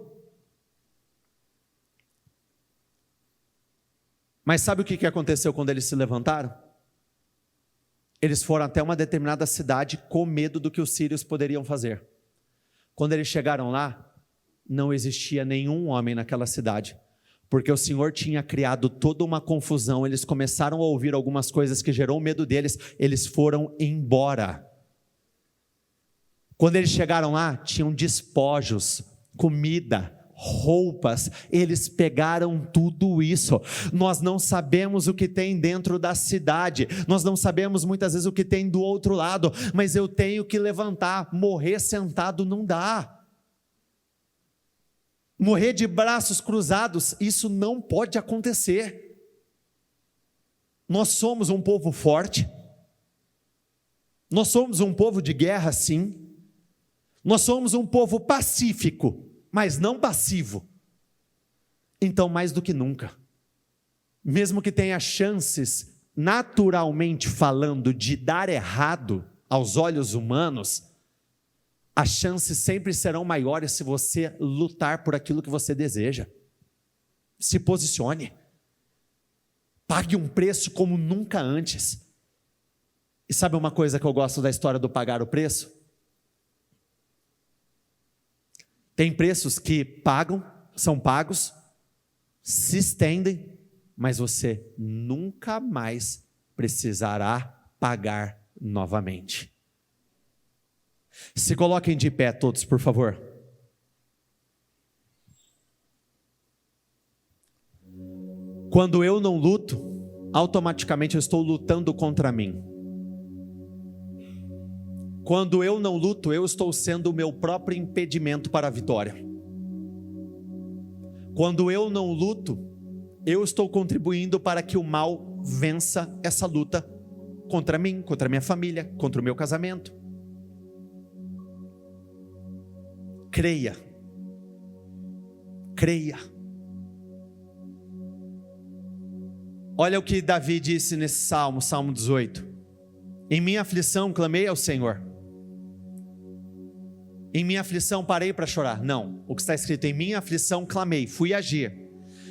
Mas sabe o que aconteceu quando eles se levantaram? Eles foram até uma determinada cidade com medo do que os sírios poderiam fazer. Quando eles chegaram lá, não existia nenhum homem naquela cidade, porque o Senhor tinha criado toda uma confusão. Eles começaram a ouvir algumas coisas que gerou medo deles, eles foram embora. Quando eles chegaram lá, tinham despojos, comida, roupas, eles pegaram tudo isso. Nós não sabemos o que tem dentro da cidade, nós não sabemos muitas vezes o que tem do outro lado, mas eu tenho que levantar. Morrer sentado não dá. Morrer de braços cruzados, isso não pode acontecer. Nós somos um povo forte, nós somos um povo de guerra, sim. Nós somos um povo pacífico, mas não passivo. Então, mais do que nunca, mesmo que tenha chances, naturalmente falando, de dar errado aos olhos humanos, as chances sempre serão maiores se você lutar por aquilo que você deseja. Se posicione, pague um preço como nunca antes. E sabe uma coisa que eu gosto da história do pagar o preço? Tem preços que pagam, são pagos, se estendem, mas você nunca mais precisará pagar novamente. Se coloquem de pé todos, por favor. Quando eu não luto, automaticamente eu estou lutando contra mim. Quando eu não luto, eu estou sendo o meu próprio impedimento para a vitória. Quando eu não luto, eu estou contribuindo para que o mal vença essa luta contra mim, contra a minha família, contra o meu casamento. Creia. Creia. Olha o que Davi disse nesse salmo, Salmo 18. Em minha aflição clamei ao Senhor. Em minha aflição parei para chorar. Não, o que está escrito: em minha aflição clamei, fui agir.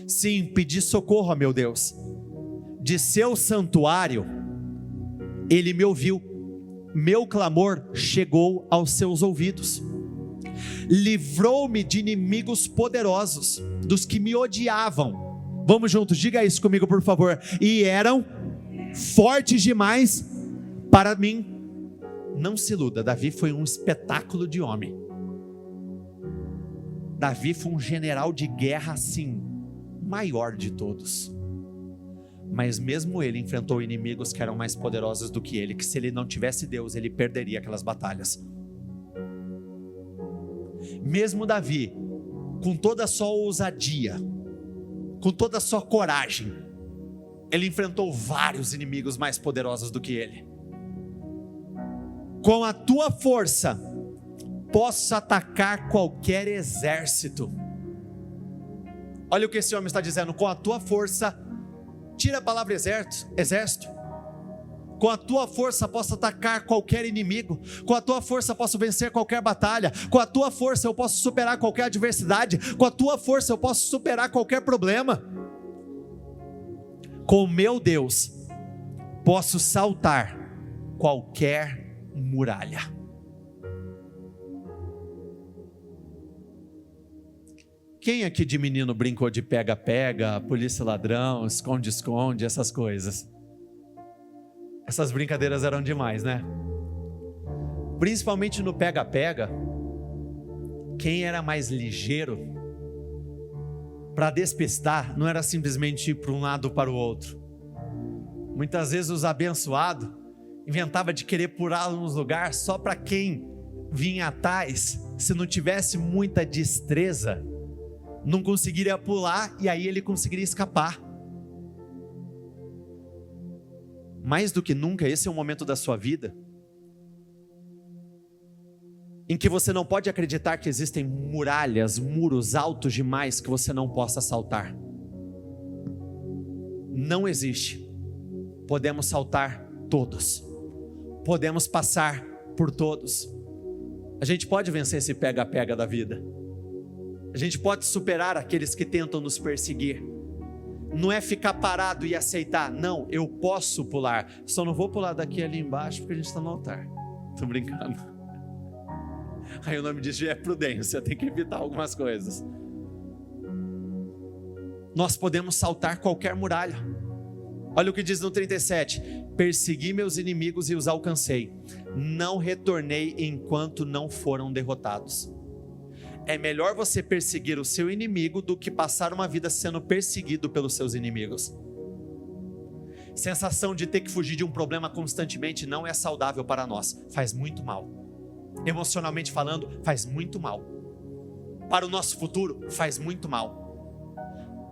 Sim, pedi socorro a meu Deus. De seu santuário, Ele me ouviu. Meu clamor chegou aos seus ouvidos. Livrou-me de inimigos poderosos, dos que me odiavam. Vamos juntos, diga isso comigo, por favor. E eram fortes demais para mim. Não se iluda, Davi foi um espetáculo de homem. Davi foi um general de guerra, assim, maior de todos. Mas mesmo ele enfrentou inimigos que eram mais poderosos do que ele, que se ele não tivesse Deus, ele perderia aquelas batalhas. Mesmo Davi, com toda a sua ousadia, com toda a sua coragem, ele enfrentou vários inimigos mais poderosos do que ele. Com a tua força, posso atacar qualquer exército. Olha o que esse homem está dizendo: com a tua força, tira a palavra exército. Com a tua força posso atacar qualquer inimigo. Com a tua força posso vencer qualquer batalha. Com a tua força eu posso superar qualquer adversidade. Com a tua força eu posso superar qualquer problema. Com o meu Deus, posso saltar qualquer muralha. Quem aqui de menino brincou de pega-pega, polícia ladrão, esconde-esconde, essas coisas? Essas brincadeiras eram demais, né? Principalmente no pega-pega, quem era mais ligeiro para despistar não era simplesmente ir para um lado ou para o outro. Muitas vezes os abençoados inventava de querer pular nos lugares só para quem vinha atrás, se não tivesse muita destreza, não conseguiria pular e aí ele conseguiria escapar. Mais do que nunca, esse é um momento da sua vida em que você não pode acreditar que existem muralhas, muros altos demais que você não possa saltar. Não existe. Podemos saltar todos. Podemos passar por todos. A gente pode vencer esse pega-pega da vida. A gente pode superar aqueles que tentam nos perseguir. não é ficar parado e aceitar. Não, eu posso pular. Só não vou pular daqui ali embaixo porque a gente está no altar. Estou brincando. Aí o nome disso é prudência, tem que evitar algumas coisas. Nós podemos saltar qualquer muralha. Olha o que diz no 37. Persegui meus inimigos e os alcancei. Não retornei enquanto não foram derrotados. É melhor você perseguir o seu inimigo do que passar uma vida sendo perseguido pelos seus inimigos. Sensação de ter que fugir de um problema constantemente não é saudável para nós. Faz muito mal. Emocionalmente falando, faz muito mal. Para o nosso futuro, faz muito mal.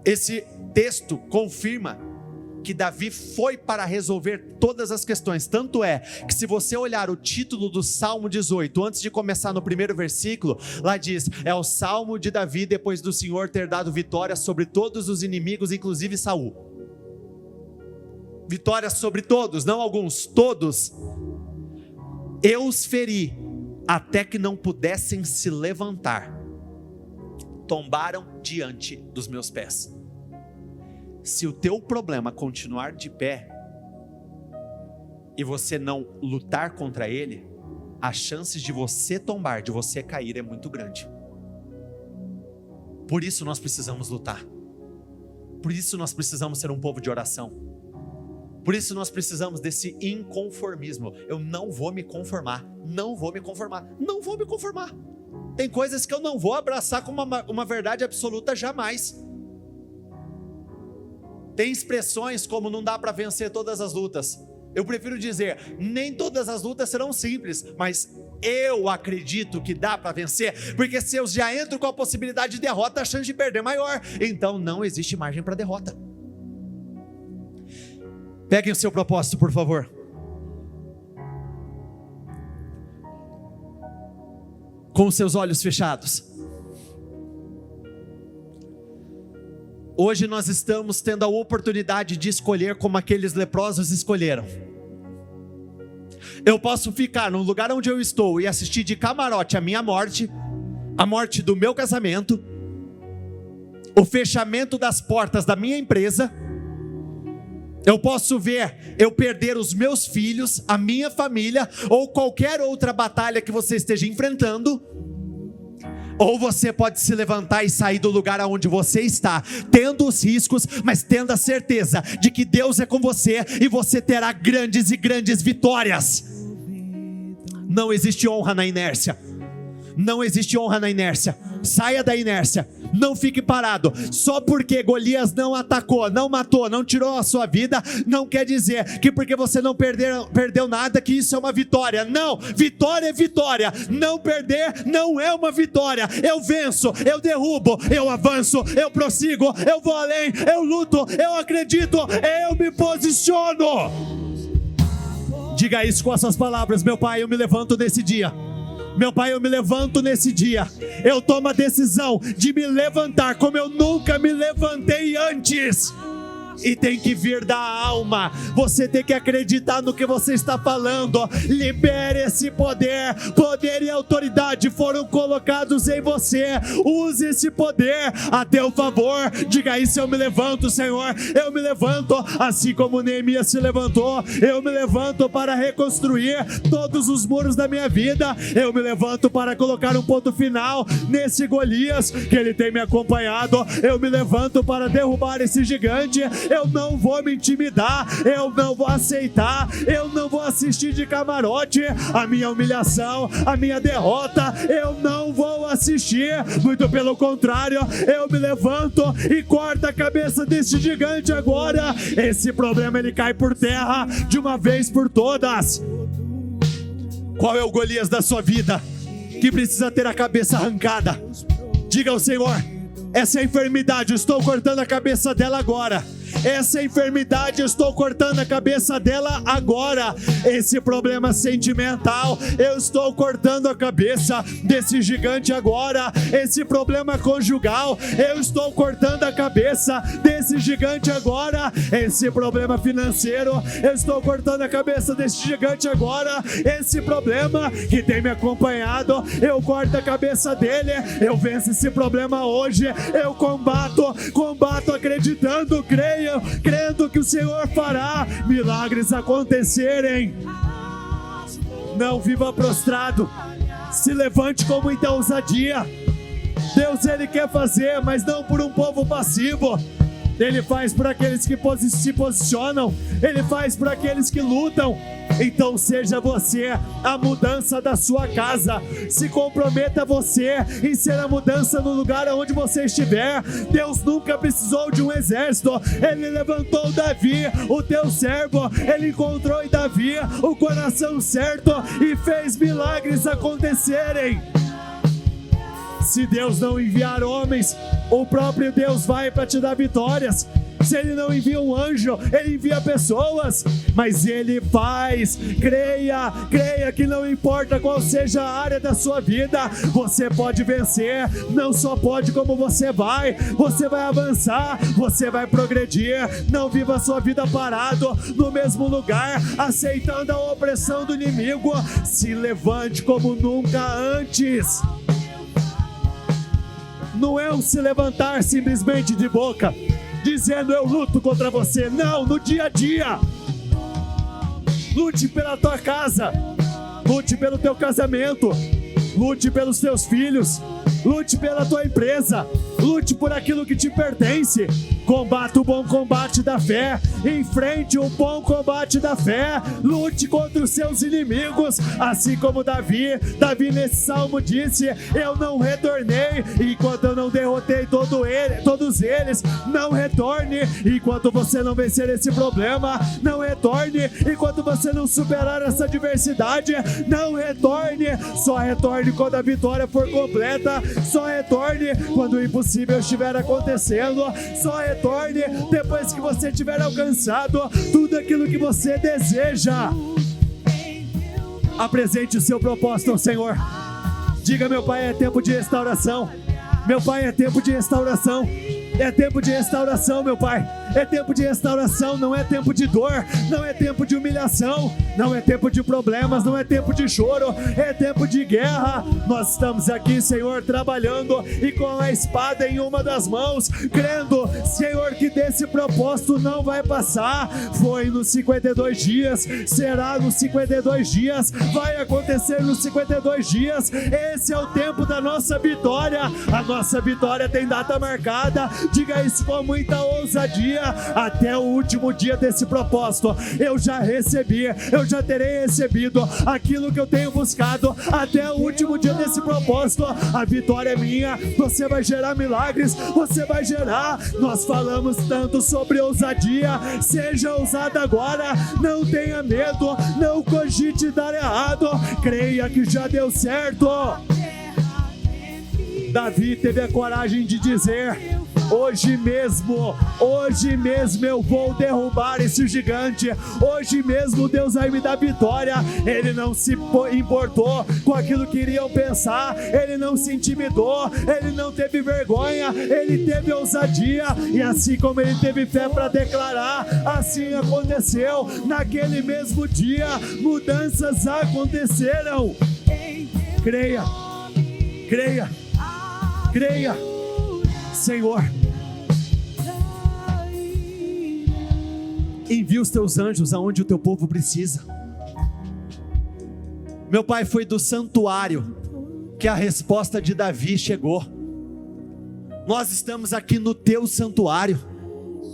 Esse texto confirma que Davi foi para resolver todas as questões. Tanto é que se você olhar o título do Salmo 18, antes de começar no primeiro versículo, lá diz, é o Salmo de Davi depois do Senhor ter dado vitória sobre todos os inimigos, inclusive Saul. Vitória sobre todos, não alguns, todos. Eu os feri até que não pudessem se levantar. Tombaram diante dos meus pés. Se o teu problema continuar de pé e você não lutar contra ele, as chances de você tombar, de você cair é muito grande. Por isso nós precisamos lutar. Por isso nós precisamos ser um povo de oração. Por isso nós precisamos desse inconformismo. Eu não vou me conformar, não vou me conformar, não vou me conformar. Tem coisas que eu não vou abraçar como uma verdade absoluta jamais. Tem expressões como não dá para vencer todas as lutas. Eu prefiro dizer, nem todas as lutas serão simples, mas eu acredito que dá para vencer, porque se eu já entro com a possibilidade de derrota, a chance de perder é maior. Então não existe margem para derrota. Peguem o seu propósito, por favor. Com os seus olhos fechados. Hoje nós estamos tendo a oportunidade de escolher como aqueles leprosos escolheram. Eu posso ficar no lugar onde eu estou e assistir de camarote a minha morte, a morte do meu casamento, o fechamento das portas da minha empresa. Eu posso ver eu perder os meus filhos, a minha família, ou qualquer outra batalha que você esteja enfrentando. Ou você pode se levantar e sair do lugar onde você está, tendo os riscos, mas tendo a certeza de que Deus é com você e você terá grandes e grandes vitórias. Não existe honra na inércia. Não existe honra na inércia. Saia da inércia. Não fique parado. Só porque Golias não atacou, não matou, não tirou a sua vida, não quer dizer que porque você não perdeu nada, que isso é uma vitória. Não, vitória é vitória. Não perder não é uma vitória. Eu venço, eu derrubo, eu avanço, eu prossigo, eu vou além, eu luto, eu acredito, eu me posiciono. Diga isso com essas palavras: meu Pai, eu me levanto nesse dia. Meu Pai, eu me levanto nesse dia. Eu tomo a decisão de me levantar como eu nunca me levantei antes. E tem que vir da alma. Você tem que acreditar no que você está falando. Libere esse poder. Poder e autoridade foram colocados em você. Use esse poder a teu favor. Diga isso: eu me levanto, Senhor. Eu me levanto, assim como Neemias se levantou. Eu me levanto para reconstruir todos os muros da minha vida. Eu me levanto para colocar um ponto final nesse Golias que ele tem me acompanhado. Eu me levanto para derrubar esse gigante. Eu não vou me intimidar, eu não vou aceitar, eu não vou assistir de camarote a minha humilhação, a minha derrota. Eu não vou assistir, muito pelo contrário, eu me levanto e corto a cabeça desse gigante agora. Esse problema ele cai por terra de uma vez por todas. Qual é o Golias da sua vida que precisa ter a cabeça arrancada? Diga ao Senhor: essa enfermidade, eu estou cortando a cabeça dela agora. Essa enfermidade, eu estou cortando a cabeça dela agora. Esse problema sentimental, eu estou cortando a cabeça desse gigante agora. Esse problema conjugal, eu estou cortando a cabeça desse gigante agora. Esse problema financeiro, eu estou cortando a cabeça desse gigante agora. Esse problema que tem me acompanhado, eu corto a cabeça dele. Eu venço esse problema hoje. Eu combato acreditando, crendo que o Senhor fará milagres acontecerem. Não viva prostrado, se levante com muita ousadia. Deus, Ele quer fazer, mas não por um povo passivo. Ele faz por aqueles que se posicionam, Ele faz por aqueles que lutam. Então seja você a mudança da sua casa. Se comprometa você em ser a mudança no lugar onde você estiver. Deus nunca precisou de um exército. Ele levantou Davi, o teu servo. Ele encontrou em Davi o coração certo e fez milagres acontecerem. Se Deus não enviar homens, o próprio Deus vai para te dar vitórias. Se Ele não envia um anjo, Ele envia pessoas, mas Ele faz. Creia que não importa qual seja a área da sua vida, você pode vencer. Não só pode, como você vai avançar, você vai progredir. Não viva a sua vida parado no mesmo lugar, aceitando a opressão do inimigo. Se levante como nunca antes. Não é um se levantar simplesmente de boca, dizendo eu luto contra você. Não, no dia a dia. Lute pela tua casa, lute pelo teu casamento, lute pelos teus filhos, lute pela tua empresa, lute por aquilo que te pertence. Combata o bom combate da fé, enfrente o bom combate da fé, lute contra os seus inimigos, assim como Davi nesse salmo disse: eu não retornei enquanto eu não derrotei todos eles. Não retorne enquanto você não vencer esse problema, não retorne enquanto você não superar essa adversidade, não retorne, só retorne quando a vitória for completa, só retorne quando o impossível estiver acontecendo, só retorne depois que você tiver alcançado tudo aquilo que você deseja. Apresente o seu propósito ao Senhor. Diga: meu Pai, é tempo de restauração. Meu Pai, é tempo de restauração. É tempo de restauração, meu Pai. É tempo de restauração, não é tempo de dor, não é tempo de humilhação, não é tempo de problemas, não é tempo de choro, é tempo de guerra. Nós estamos aqui, Senhor, trabalhando e com a espada em uma das mãos, crendo, Senhor, que desse propósito não vai passar. Foi nos 52 dias, será nos 52 dias, vai acontecer nos 52 dias. Esse é o tempo da nossa vitória. A nossa vitória tem data marcada. Diga isso com muita ousadia. Até o último dia desse propósito, eu já recebi, eu já terei recebido aquilo que eu tenho buscado. Até o último dia desse propósito, a vitória é minha. Você vai gerar milagres, você vai gerar. Nós falamos tanto sobre ousadia. Seja ousada agora, não tenha medo, não cogite dar errado, creia que já deu certo. Davi teve a coragem de dizer: hoje mesmo eu vou derrubar esse gigante. Hoje mesmo Deus vai me dar vitória. Ele não se importou com aquilo que iriam pensar, ele não se intimidou, ele não teve vergonha, ele teve ousadia. E assim como ele teve fé para declarar, assim aconteceu. Naquele mesmo dia, mudanças aconteceram. Creia, Senhor, envia os teus anjos aonde o teu povo precisa. Meu Pai, foi do santuário que a resposta de Davi chegou. Nós estamos aqui no teu santuário,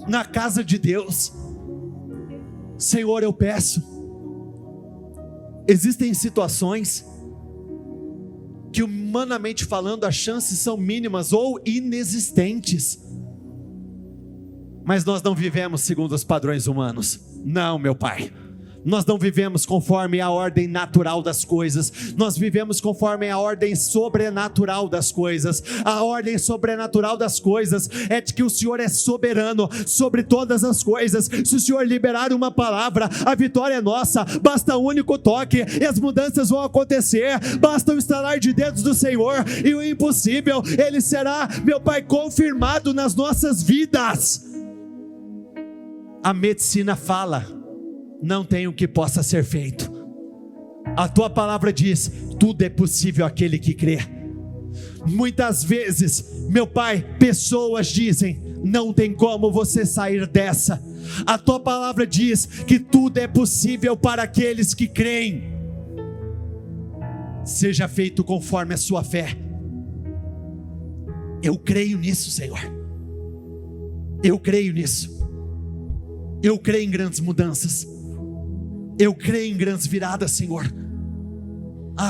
na casa de Deus. Senhor, eu peço, existem situações que, humanamente falando, as chances são mínimas ou inexistentes, mas nós não vivemos segundo os padrões humanos. Não, meu Pai, Nós não vivemos conforme a ordem natural das coisas, nós vivemos conforme a ordem sobrenatural das coisas. A ordem sobrenatural das coisas é de que o Senhor é soberano sobre todas as coisas. Se o Senhor liberar uma palavra, a vitória é nossa. Basta um único toque e as mudanças vão acontecer. Basta o estalar de dedos do Senhor e o impossível, Ele será, meu Pai, confirmado nas nossas vidas. A medicina fala: não tem o que possa ser feito. A tua palavra diz: tudo é possível àquele que crê. Muitas vezes, meu Pai, pessoas dizem: não tem como você sair dessa. A tua palavra diz que tudo é possível para aqueles que creem. Seja feito conforme a sua fé. Eu creio nisso, Senhor. Eu creio nisso. Eu creio em grandes mudanças. Eu creio em grandes viradas, Senhor.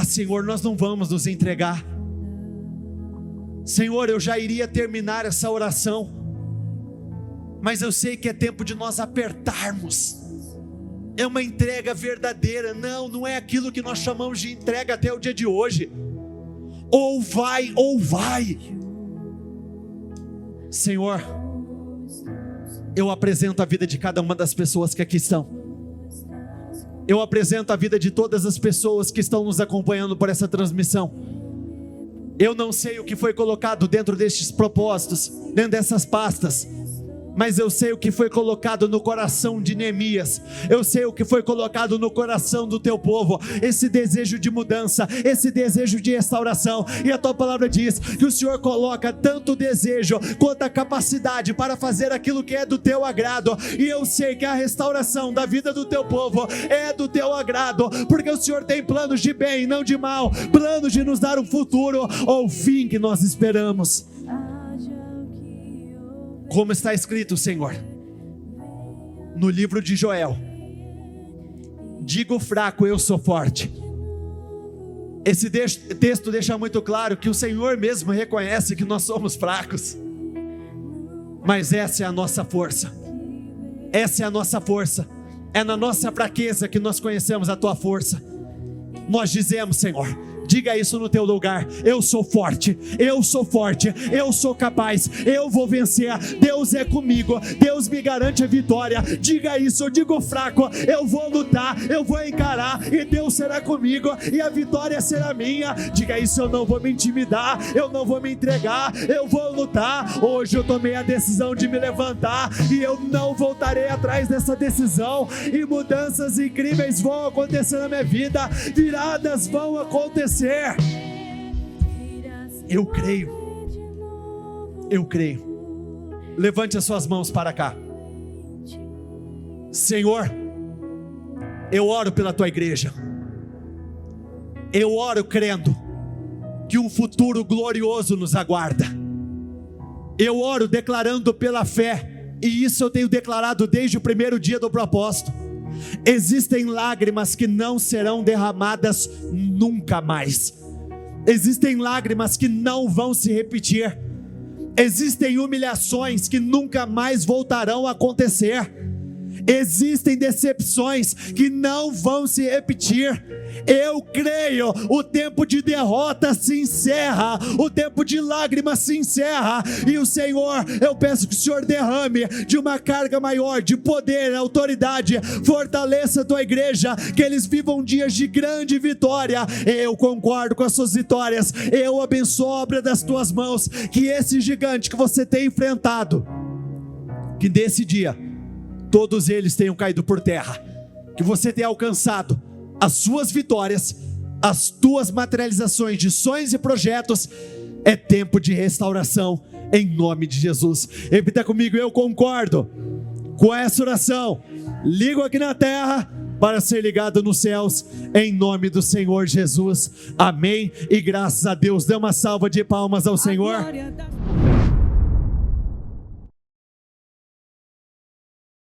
Senhor, nós não vamos nos entregar. Senhor, eu já iria terminar essa oração, mas eu sei que é tempo de nós apertarmos. É uma entrega verdadeira. Não é aquilo que nós chamamos de entrega até o dia de hoje. Ou vai, ou vai. Senhor, eu apresento a vida de cada uma das pessoas que aqui estão. Eu apresento a vida de todas as pessoas que estão nos acompanhando por essa transmissão. Eu não sei o que foi colocado dentro destes propósitos, dentro dessas pastas, mas eu sei o que foi colocado no coração de Neemias. Eu sei o que foi colocado no coração do teu povo. Esse desejo de mudança, esse desejo de restauração. E a tua palavra diz que o Senhor coloca tanto o desejo quanto a capacidade para fazer aquilo que é do teu agrado. E eu sei que a restauração da vida do teu povo é do teu agrado, porque o Senhor tem planos de bem e não de mal, planos de nos dar um futuro ou fim que nós esperamos. Como está escrito, Senhor, no livro de Joel: digo fraco, eu sou forte. Esse texto deixa muito claro que o Senhor mesmo reconhece que nós somos fracos, mas essa é a nossa força. Essa é a nossa força. É na nossa fraqueza que nós conhecemos a tua força. Nós dizemos, Senhor, diga isso no teu lugar: eu sou forte, eu sou forte, eu sou capaz, eu vou vencer, Deus é comigo, Deus me garante a vitória. Diga isso: eu digo fraco, eu vou lutar, eu vou encarar e Deus será comigo e a vitória será minha. Diga isso: eu não vou me intimidar, eu não vou me entregar, eu vou lutar. Hoje eu tomei a decisão de me levantar e eu não voltarei atrás dessa decisão, e mudanças incríveis vão acontecer na minha vida, viradas vão acontecer. Eu creio. Eu creio. Levante as suas mãos para cá. Senhor, eu oro pela tua igreja. Eu oro crendo que um futuro glorioso nos aguarda. Eu oro declarando pela fé, e isso eu tenho declarado desde o primeiro dia do propósito: existem lágrimas que não serão derramadas nunca mais. Existem lágrimas que não vão se repetir. Existem humilhações que nunca mais voltarão a acontecer. Existem decepções que não vão se repetir. Eu creio, o tempo de derrota se encerra, o tempo de lágrimas se encerra, e o Senhor, eu peço que o Senhor derrame de uma carga maior, de poder, autoridade, fortaleça a tua igreja, que eles vivam dias de grande vitória. Eu concordo com as suas vitórias, eu abençoo a obra das tuas mãos, que esse gigante que você tem enfrentado, que nesse dia, todos eles tenham caído por terra, que você tenha alcançado as suas vitórias, as tuas materializações de sonhos e projetos. É tempo de restauração, em nome de Jesus. Repita comigo: eu concordo com essa oração. Ligo aqui na terra para ser ligado nos céus, em nome do Senhor Jesus. Amém e graças a Deus. Dê uma salva de palmas ao Senhor.